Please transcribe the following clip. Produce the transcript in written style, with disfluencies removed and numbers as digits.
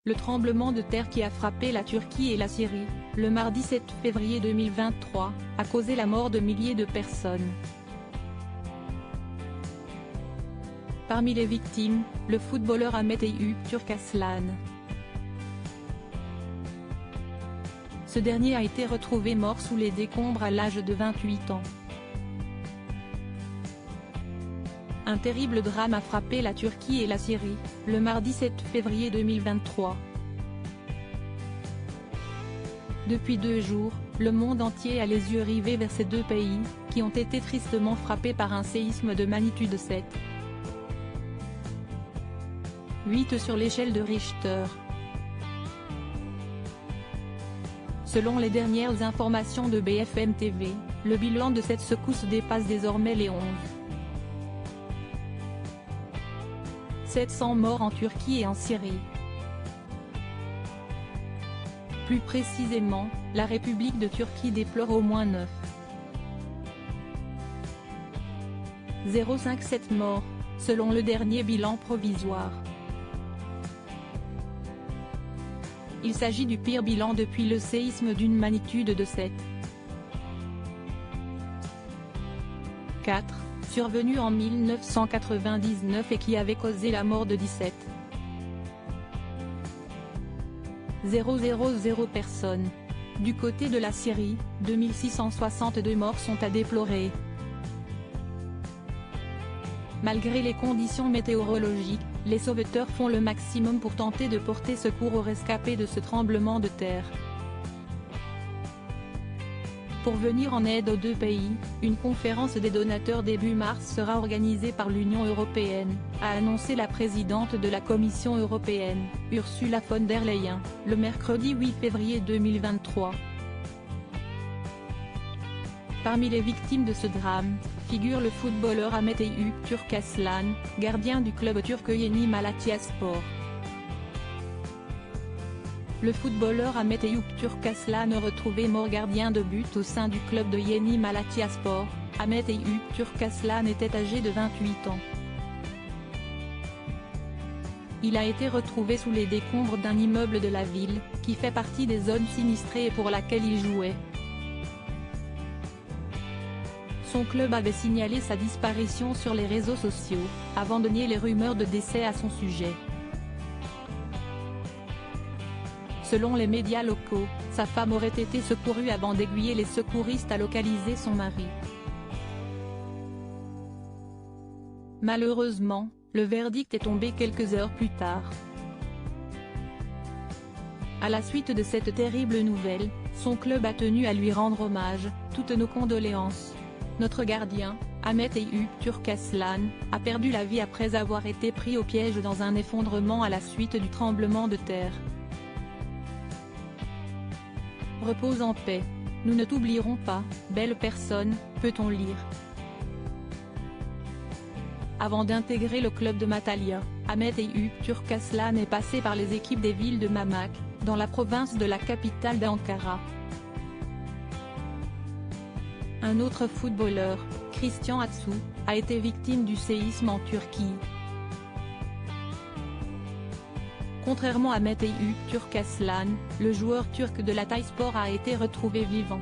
Le tremblement de terre qui a frappé la Turquie et la Syrie, le mardi 7 février 2023, a causé la mort de milliers de personnes. Parmi les victimes, le footballeur Ahmet Eyüp Turkaslan. Ce dernier a été retrouvé mort sous les décombres à l'âge de 28 ans. Un terrible drame a frappé la Turquie et la Syrie, le mardi 7 février 2023. Depuis 2 jours, le monde entier a les yeux rivés vers ces deux pays, qui ont été tristement frappés par un séisme de magnitude 7,8 sur l'échelle de Richter. Selon les dernières informations de BFM TV, le bilan de cette secousse dépasse désormais les 700 morts en Turquie et en Syrie. Plus précisément, la République de Turquie déplore au moins 9,057 morts, selon le dernier bilan provisoire. Il s'agit du pire bilan depuis le séisme d'une magnitude de 7,4, survenu en 1999 et qui avait causé la mort de 17,000 personnes. Du côté de la Syrie, 2662 morts sont à déplorer. Malgré les conditions météorologiques, les sauveteurs font le maximum pour tenter de porter secours aux rescapés de ce tremblement de terre. Pour venir en aide aux deux pays, une conférence des donateurs début mars sera organisée par l'Union européenne, a annoncé la présidente de la Commission européenne, Ursula von der Leyen, le mercredi 8 février 2023. Parmi les victimes de ce drame, figure le footballeur Ahmet Eyüp Turkaslan, gardien du club turc Yeni Malatyaspor. Le footballeur Ahmet Eyüp Turkaslan retrouvé mort gardien de but au sein du club de Yeni Malatyaspor. Ahmet Eyüp Turkaslan était âgé de 28 ans. Il a été retrouvé sous les décombres d'un immeuble de la ville, qui fait partie des zones sinistrées et pour laquelle il jouait. Son club avait signalé sa disparition sur les réseaux sociaux, avant de nier les rumeurs de décès à son sujet. Selon les médias locaux, sa femme aurait été secourue avant d'aiguiller les secouristes à localiser son mari. Malheureusement, le verdict est tombé quelques heures plus tard. À la suite de cette terrible nouvelle, son club a tenu à lui rendre hommage, toutes nos condoléances. Notre gardien, Ahmet Eyüp Turkaslan, a perdu la vie après avoir été pris au piège dans un effondrement à la suite du tremblement de terre. Repose en paix. Nous ne t'oublierons pas, belle personne, peut-on lire. Avant d'intégrer le club de Matalya, Ahmet Eyüp Turkaslan est passé par les équipes des villes de Mamak, dans la province de la capitale d'Ankara. Un autre footballeur, Christian Atsu, a été victime du séisme en Turquie. Contrairement à Ahmet Eyüp Turkaslan, le joueur turc de l'Hatayspor a été retrouvé vivant.